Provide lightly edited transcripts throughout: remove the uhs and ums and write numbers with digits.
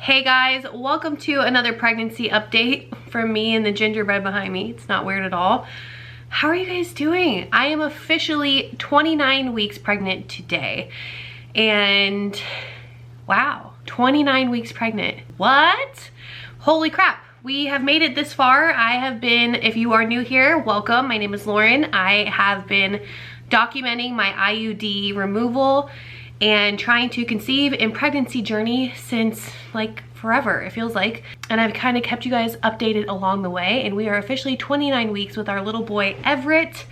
Hey guys, welcome to another pregnancy update from me and the gingerbread behind me. It's not weird at all. How are you guys doing? I am officially 29 weeks pregnant today. And wow, 29 weeks pregnant. What? Holy crap. We have made it this far. I have been, if you are new here, welcome. My name is Lauren. I have been documenting my IUD removal and trying to conceive in pregnancy journey since like forever, it feels like. And I've kind of kept you guys updated along the way, and we are officially 29 weeks with our little boy, Everett.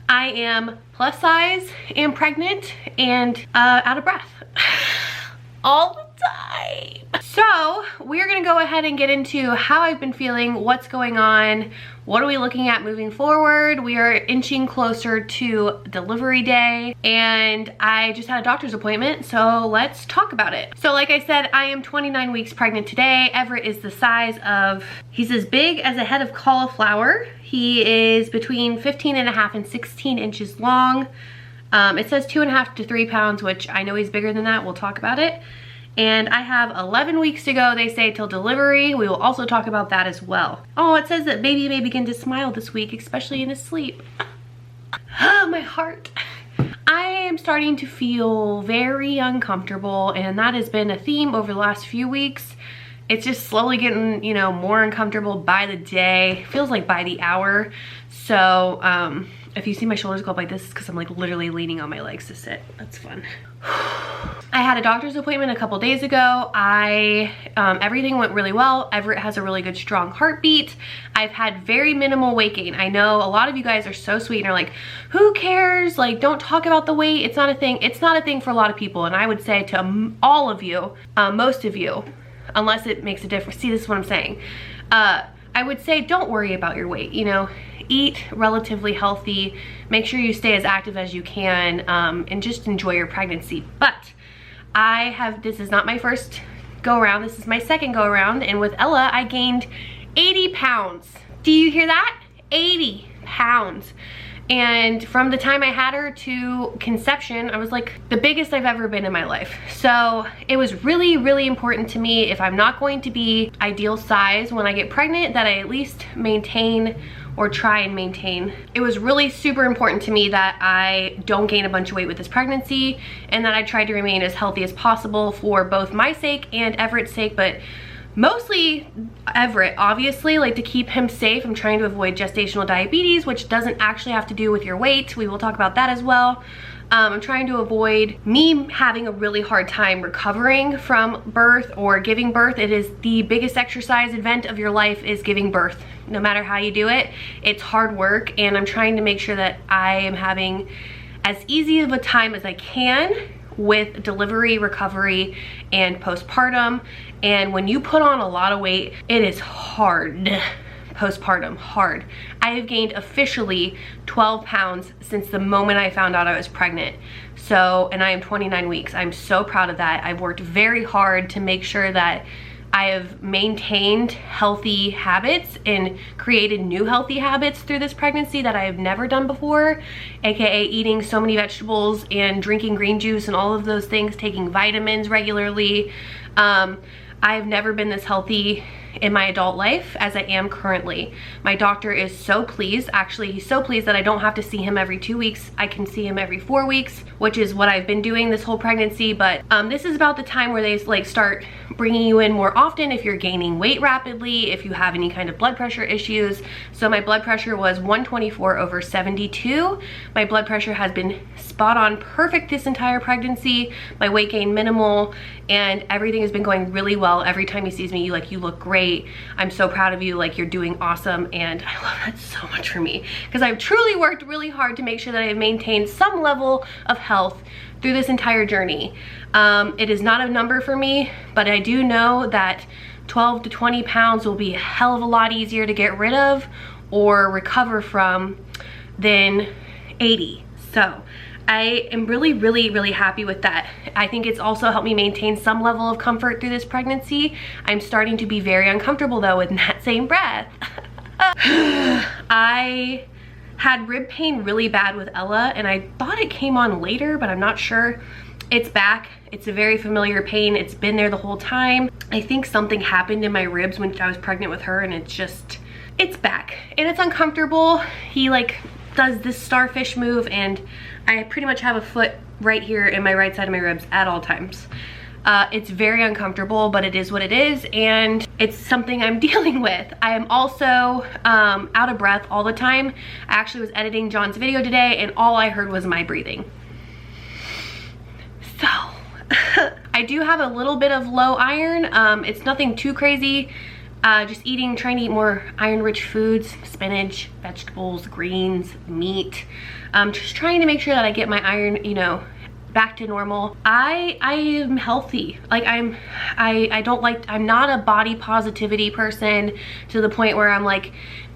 I am plus size and pregnant and out of breath all the time. So we're gonna go ahead and get into how I've been feeling, what's going on, what are we looking at moving forward. We are inching closer to delivery day, and I just had a doctor's appointment, so let's talk about it. So like I said, I am 29 weeks pregnant today. Everett is the size of, he's as big as a head of cauliflower. He is between 15.5 and 16 inches long. It says 2.5 to 3 pounds, which I know he's bigger than that. We'll talk about it. And I have 11 weeks to go, they say, till delivery. We will also talk about that as well. Oh, it says that baby may begin to smile this week, especially in his sleep. Oh, my heart. I am starting to feel very uncomfortable, and that has been a theme over the last few weeks. It's just slowly getting, you know, more uncomfortable by the day. Feels like by the hour. So, if you see my shoulders go up like this, it's because I'm like literally leaning on my legs to sit. That's fun. I had a doctor's appointment a couple days ago. Everything went really well. Everett has a really good strong heartbeat. I've had very minimal weight gain. I know a lot of you guys are so sweet and are like, who cares? Like, don't talk about the weight. It's not a thing. It's not a thing for a lot of people. And I would say to all of you, most of you, unless it makes a difference. See, this is what I'm saying. I would say don't worry about your weight, you know. Eat relatively healthy, make sure you stay as active as you can, and just enjoy your pregnancy. But this is not my first go around, this is my second go around, and with Ella I gained 80 pounds. Do you hear that? 80 pounds. And from the time I had her to conception, I was like the biggest I've ever been in my life. So it was really, really important to me, if I'm not going to be ideal size when I get pregnant, that I at least maintain or try and maintain. It was really super important to me that I don't gain a bunch of weight with this pregnancy, and that I try to remain as healthy as possible for both my sake and Everett's sake, but mostly Everett, obviously, like to keep him safe. I'm trying to avoid gestational diabetes, which doesn't actually have to do with your weight. We will talk about that as well. I'm trying to avoid me having a really hard time recovering from birth or giving birth. It is the biggest exercise event of your life, is giving birth. No matter how you do it, it's hard work, and I'm trying to make sure that I am having as easy of a time as I can with delivery, recovery, and postpartum. And when you put on a lot of weight, it is hard. Postpartum, hard. I have gained officially 12 pounds since the moment I found out I was pregnant. So, and I am 29 weeks. I'm so proud of that. I've worked very hard to make sure that I have maintained healthy habits and created new healthy habits through this pregnancy that I have never done before, aka eating so many vegetables and drinking green juice and all of those things, taking vitamins regularly. I've never been this healthy in my adult life as I am currently. My doctor is so pleased. Actually, he's so pleased that I don't have to see him every 2 weeks. I can see him every 4 weeks, which is what I've been doing this whole pregnancy. But this is about the time where they like start bringing you in more often if you're gaining weight rapidly, if you have any kind of blood pressure issues. So my blood pressure was 124/72. My blood pressure has been spot on perfect this entire pregnancy. My weight gain minimal, and everything has been going really well. Every time he sees me, you look great. I'm so proud of you, like you're doing awesome. And I love that so much for me, because I've truly worked really hard to make sure that I have maintained some level of health through this entire journey. It is not a number for me, but I do know that 12 to 20 pounds will be a hell of a lot easier to get rid of or recover from than 80. So I am really, really, really happy with that. I think it's also helped me maintain some level of comfort through this pregnancy. I'm starting to be very uncomfortable though in that same breath. I had rib pain really bad with Ella, and I thought it came on later, but I'm not sure. It's back. It's a very familiar pain. It's been there the whole time. I think something happened in my ribs when I was pregnant with her, and it's back. And it's uncomfortable. He like does this starfish move, and I pretty much have a foot right here in my right side of my ribs at all times. It's very uncomfortable, but it is what it is, and it's something I'm dealing with. I am also out of breath all the time. I actually was editing John's video today, and all I heard was my breathing. So, I do have a little bit of low iron. It's nothing too crazy. Just trying to eat more iron-rich foods, spinach, vegetables, greens, meat. Just trying to make sure that I get my iron, you know, back to normal. I am healthy. Like I'm not a body positivity person to the point where I'm like,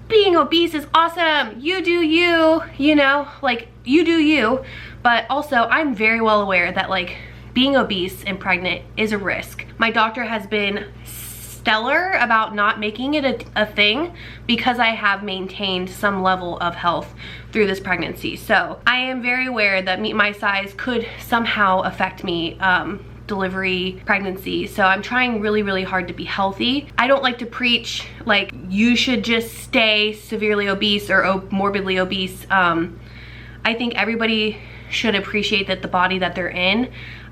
being obese is awesome. You do you, you know, like you do you. But also I'm very well aware that like being obese and pregnant is a risk. My doctor has been stellar about not making it a thing because I have maintained some level of health through this pregnancy. So I am very aware that my size could somehow affect me delivery, pregnancy. So I'm trying really, really hard to be healthy. I don't like to preach like you should just stay severely obese or morbidly obese. I think everybody should appreciate that the body that they're in.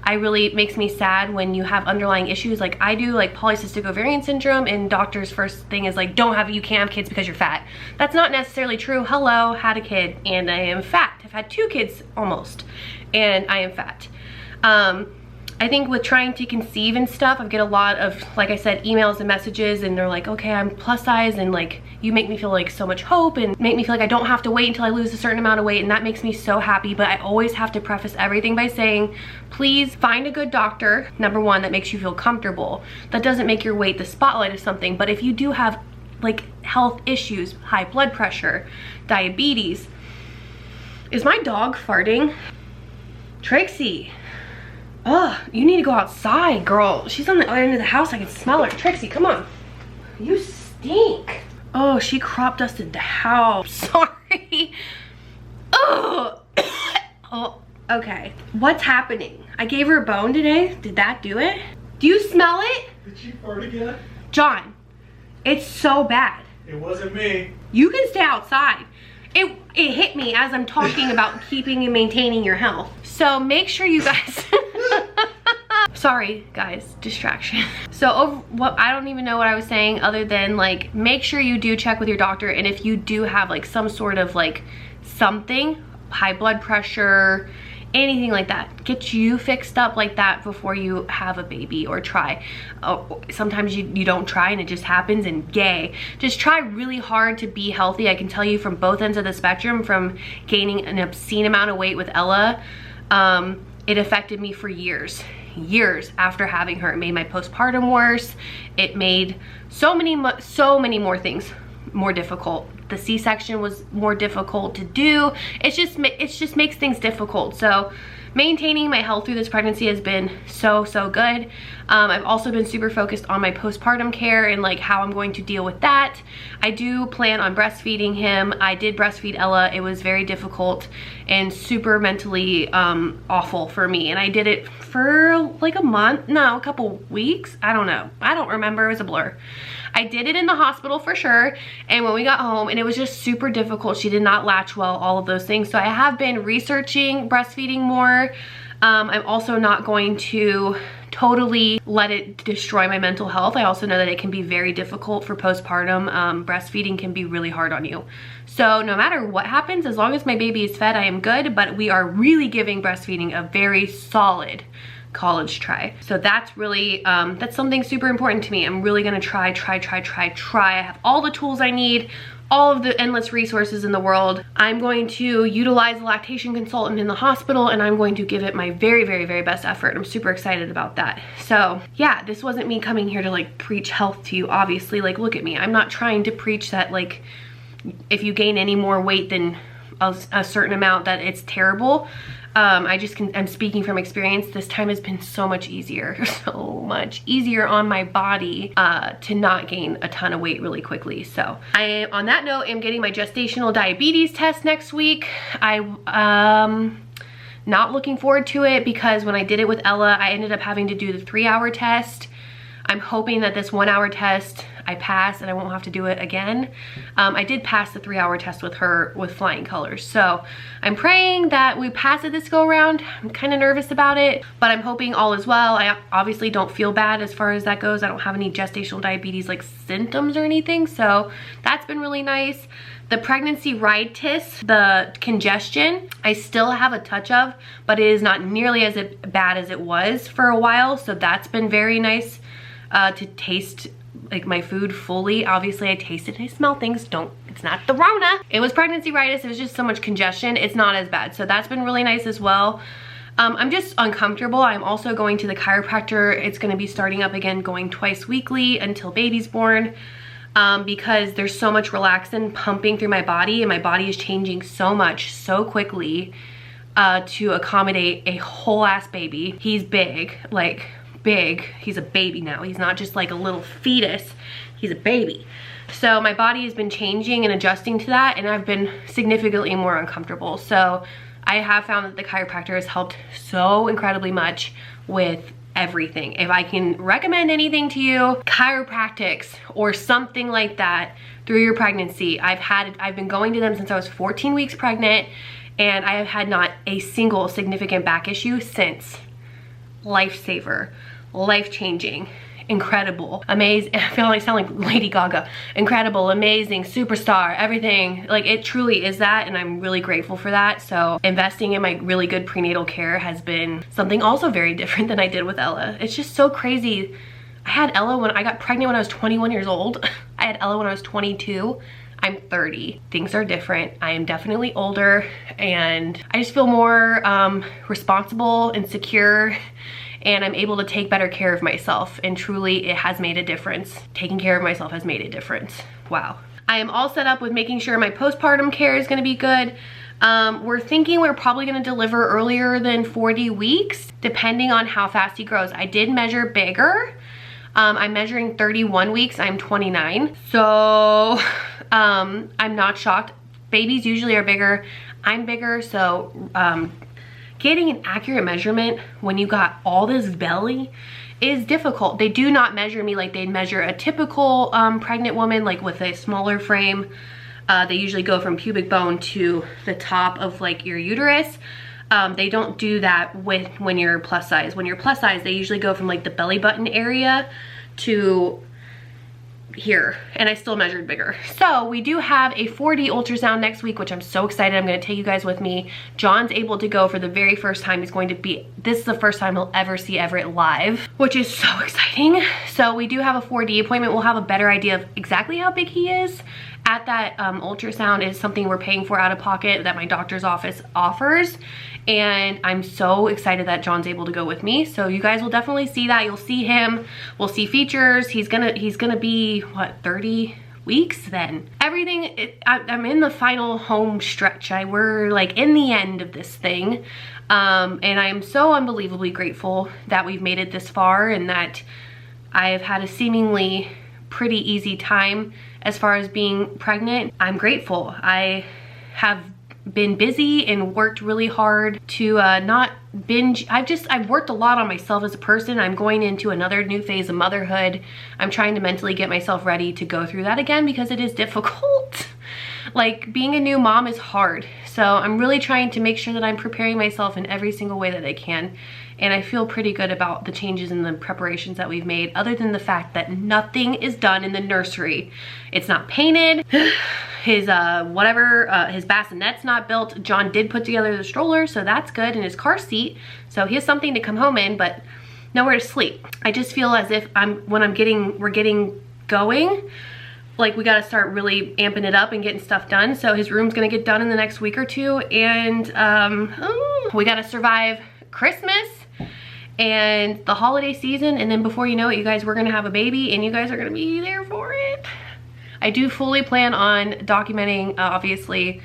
It makes me sad when you have underlying issues like I do, like polycystic ovarian syndrome, and doctors' first thing is like, you can't have kids because you're fat. That's not necessarily true. Hello, had a kid and I am fat. I've had 2 kids almost, and I am fat. I think with trying to conceive and stuff, I get a lot of, like I said, emails and messages, and they're like, okay, I'm plus size, and like, you make me feel like so much hope and make me feel like I don't have to wait until I lose a certain amount of weight, and that makes me so happy. But I always have to preface everything by saying, please find a good doctor, number one, that makes you feel comfortable. That doesn't make your weight the spotlight of something, but if you do have like health issues, high blood pressure, diabetes. Is my dog farting? Trixie. Oh, you need to go outside, girl. She's on the other end of the house. I can smell her. Trixie, come on. You stink. Oh, she crop dusted the house. Sorry. Oh. Oh, okay. What's happening? I gave her a bone today. Did that do it? Do you smell it? Did she fart again? John, it's so bad. It wasn't me. You can stay outside. It hit me as I'm talking about keeping and maintaining your health. So make sure you guys... Sorry guys, distraction. So I don't even know what I was saying other than like, make sure you do check with your doctor, and if you do have like some sort of like something, high blood pressure, anything like that, get you fixed up like that before you have a baby or try. Sometimes you don't try and it just happens, and yay. Just try really hard to be healthy. I can tell you from both ends of the spectrum, from gaining an obscene amount of weight with Ella, it affected me for years after having her. It made my postpartum worse. It made so many more things more difficult. The C-section was more difficult to do. It just makes things difficult. So maintaining my health through this pregnancy has been so good. I've also been super focused on my postpartum care and like how I'm going to deal with that. I do plan on breastfeeding him. I did breastfeed Ella. It was very difficult and super mentally awful for me, and I did it for like a couple weeks. I don't know, I don't remember. It was a blur. I did it in the hospital for sure, and when we got home, and it was just super difficult. She did not latch well, all of those things. So I have been researching breastfeeding more. I'm also not going to totally let it destroy my mental health. I also know that it can be very difficult for postpartum. Breastfeeding can be really hard on you. So no matter what happens, as long as my baby is fed, I am good, but we are really giving breastfeeding a very solid college try. So that's really, that's something super important to me. I'm really gonna try. I have all the tools I need, all of the endless resources in the world. I'm going to utilize a lactation consultant in the hospital, and I'm going to give it my very best effort. I'm super excited about that. So yeah, this wasn't me coming here to like preach health to you, obviously. Like, look at me. I'm not trying to preach that like, if you gain any more weight than a certain amount, that it's terrible. I'm speaking from experience. This time has been so much easier on my body to not gain a ton of weight really quickly. So on that note, I'm getting my gestational diabetes test next week. Not looking forward to it because when I did it with Ella, I ended up having to do the 3-hour test. I'm hoping that this 1-hour test I pass and I won't have to do it again. I did pass the 3-hour test with her with flying colors. So I'm praying that we pass it this go around. I'm kind of nervous about it, but I'm hoping all is well. I obviously don't feel bad as far as that goes. I don't have any gestational diabetes like symptoms or anything. So that's been really nice. The pregnancy rhinitis, the congestion, I still have a touch of, but it is not nearly as bad as it was for a while. So that's been very nice to taste like my food fully. Obviously I taste it, I smell things, it's not the Rona. It was pregnancy rhinitis, it was just so much congestion. It's not as bad. So that's been really nice as well. I'm just uncomfortable. I'm also going to the chiropractor. It's gonna be starting up again, going twice weekly until baby's born. Because there's so much relaxin pumping through my body and my body is changing so much so quickly to accommodate a whole ass baby. He's big, like big. He's a baby now. He's not just like a little fetus. He's a baby. So my body has been changing and adjusting to that, and I've been significantly more uncomfortable. So I have found that the chiropractor has helped so incredibly much with everything. If I can recommend anything to you, chiropractics or something like that through your pregnancy, I've been going to them since I was 14 weeks pregnant, and I have had not a single significant back issue since. Lifesaver, life-changing, incredible, amazing. I feel like I sound like Lady Gaga. Incredible, amazing, superstar, everything. Like, it truly is that, and I'm really grateful for that. So investing in my really good prenatal care has been something also very different than I did with Ella. It's just so crazy. I had Ella when I got pregnant when I was 21 years old. I had Ella when I was 22. I'm 30. Things are different. I am definitely older, and I just feel more responsible and secure, and I'm able to take better care of myself, and truly it has made a difference. Taking care of myself has made a difference. Wow. I am all set up with making sure my postpartum care is gonna be good. We're thinking we're probably gonna deliver earlier than 40 weeks, depending on how fast he grows. I did measure bigger. I'm measuring 31 weeks, I'm 29. So I'm not shocked. Babies usually are bigger. I'm bigger, so getting an accurate measurement when you got all this belly is difficult. They do not measure me like they'd measure a typical pregnant woman, like with a smaller frame. They usually go from pubic bone to the top of like your uterus. They don't do that when you're plus size. When you're plus size, they usually go from like the belly button area to here, and I still measured bigger. So we do have a 4D ultrasound next week, which I'm so excited. I'm going to take you guys with me. John's able to go for the very first time. This is the first time he'll ever see Everett live, which is so exciting. So we do have a 4D appointment. We'll have a better idea of exactly how big he is. At that ultrasound is something we're paying for out of pocket that my doctor's office offers, and I'm so excited that John's able to go with me. So you guys will definitely see that. You'll see him. We'll see features. He's gonna be what, 30 weeks then. Everything. I'm in the final home stretch. We're like in the end of this thing, and I'm so unbelievably grateful that we've made it this far, and that I've had a seemingly pretty easy time as far as being pregnant. I'm grateful. I have been busy and worked really hard to not binge. I've worked a lot on myself as a person. I'm going into another new phase of motherhood. I'm trying to mentally get myself ready to go through that again, because it is difficult. Like, being a new mom is hard. So I'm really trying to make sure that I'm preparing myself in every single way that I can. And I feel pretty good about the changes and the preparations that we've made, other than the fact that nothing is done in the nursery. It's not painted. His his bassinet's not built. John did put together the stroller, so that's good, and his car seat. So he has something to come home in, but nowhere to sleep. I just feel as if we're getting going, like we gotta start really amping it up and getting stuff done. So his room's gonna get done in the next week or two, and we gotta survive Christmas and the holiday season, and then before you know it, you guys, we're gonna have a baby, and you guys are gonna be there for it. I do fully plan on documenting, obviously,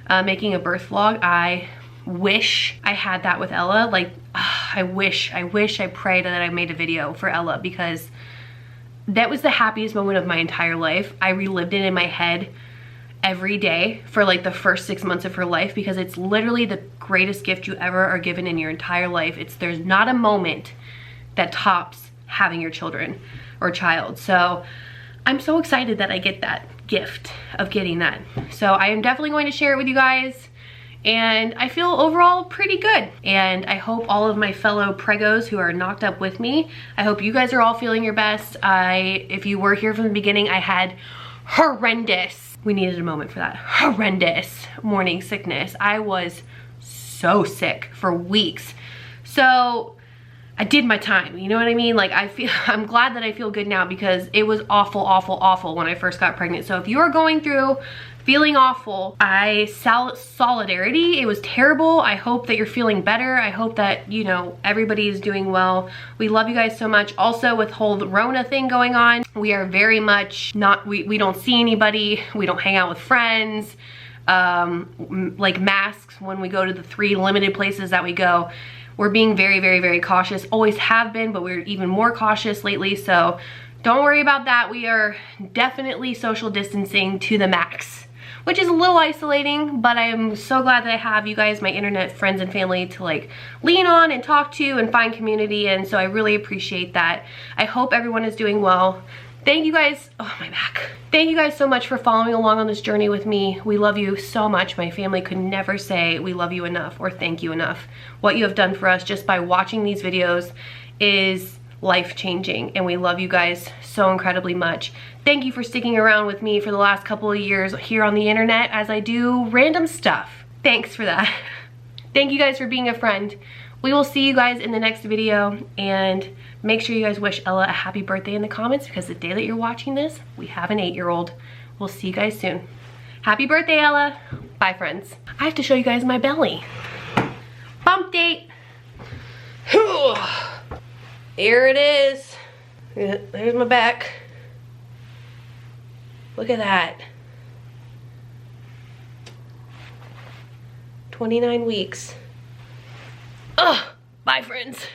making a birth vlog. I wish I had that with Ella. Like, I prayed that I made a video for Ella, because that was the happiest moment of my entire life. I relived it in my head every day for like the first 6 months of her life, because it's literally the greatest gift you ever are given in your entire life. There's not a moment that tops having your children or child. So I'm so excited that I get that gift of getting that. So I am definitely going to share it with you guys. And I feel overall pretty good. And I hope all of my fellow pregos who are knocked up with me, I hope you guys are all feeling your best. If you were here from the beginning, I had horrendous, we needed a moment for that, horrendous morning sickness. I was so sick for weeks. So I did my time, you know what I mean? Like I'm glad that I feel good now, because it was awful, awful, awful when I first got pregnant. So if you're going through feeling awful, solidarity, it was terrible. I hope that you're feeling better. I hope that, you know, everybody is doing well. We love you guys so much. Also, with whole Rona thing going on, we are very much not, we don't see anybody. We don't hang out with friends. Like masks when we go to the 3 limited places that we go. We're being very, very, very cautious. Always have been, but we're even more cautious lately. So don't worry about that. We are definitely social distancing to the max, which is a little isolating, but I'm so glad that I have you guys, my internet friends and family, to like lean on and talk to and find community. And so I really appreciate that. I hope everyone is doing well. Thank you guys, oh my back. Thank you guys so much for following along on this journey with me. We love you so much. My family could never say we love you enough or thank you enough. What you have done for us just by watching these videos is life-changing, and we love you guys so incredibly much. Thank you for sticking around with me for the last couple of years here on the internet as I do random stuff. Thanks for that. Thank you guys for being a friend. We will see you guys in the next video, and make sure you guys wish Ella a happy birthday in the comments, because the day that you're watching this, we have an 8-year-old. We'll see you guys soon. Happy birthday, Ella. Bye, friends. I have to show you guys my belly. Bump date. Here it is. There's my back. Look at that. 29 weeks. Ugh. Bye, friends.